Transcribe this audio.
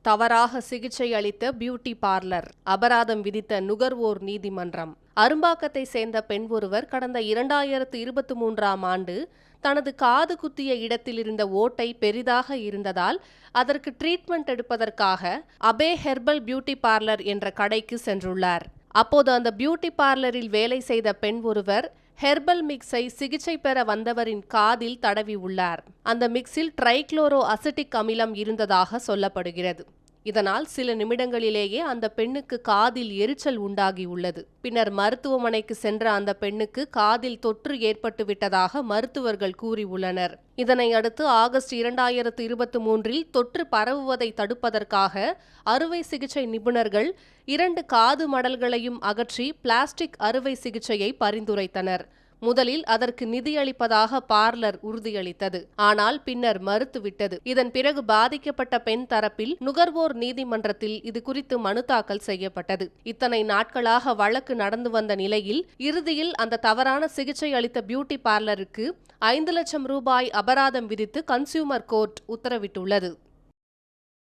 தவறாக சிகிச்சை அளித்த பியூட்டி பார்லர் அபராதம் விதித்த நுகர்வோர் நீதிமன்றம். அரும்பாக்கத்தை சேர்ந்த பெண் ஒருவர் கடந்த 2023ஆம் ஆண்டு தனது காது குத்திய இடத்தில் இருந்த ஓட்டை பெரிதாக இருந்ததால் அதற்கு ட்ரீட்மெண்ட் எடுப்பதற்காக அபே ஹெர்பல் பியூட்டி பார்லர் என்ற கடைக்கு சென்றுள்ளார். அப்போது அந்த பியூட்டி பார்லரில் வேலை செய்த பெண் ஒருவர் ஹெர்பல் மிக்ஸை சிகிச்சை பெற வந்தவரின் காதில் தடவி உள்ளார். அந்த மிக்ஸில் ட்ரைக்ளோரோ அசிட்டிக் அமிலம் இருந்ததாக சொல்லப்படுகிறது. இதனால் சில நிமிடங்களிலேயே அந்த பெண்ணுக்கு காதில் எரிச்சல் உண்டாகியுள்ளது. பின்னர் மருத்துவமனைக்கு சென்ற அந்த பெண்ணுக்கு காதில் தொற்று ஏற்பட்டுவிட்டதாக மருத்துவர்கள் கூறியுள்ளனர். இதனை அடுத்து ஆகஸ்ட் 2023இல் தொற்று பரவுவதை தடுப்பதற்காக அறுவை சிகிச்சை நிபுணர்கள் 2 காது மடல்களையும் அகற்றி பிளாஸ்டிக் அறுவை சிகிச்சையை பரிந்துரைத்தனர். முதலில் அதற்கு நிதியளிப்பதாக பார்லர் உறுதியளித்தது. ஆனால் பின்னர் மறுத்துவிட்டது. இதன் பிறகு பாதிக்கப்பட்ட பெண் தரப்பில் நுகர்வோர் நீதிமன்றத்தில் இது குறித்து மனு தாக்கல் செய்யப்பட்டது. இத்தனை நாட்களாக வழக்கு நடந்து வந்த நிலையில் இறுதியில் அந்த தவறான சிகிச்சை அளித்த பியூட்டி பார்லருக்கு 5 லட்சம் ரூபாய் அபராதம் விதித்து கன்சியூமர் கோர்ட் உத்தரவிட்டுள்ளது.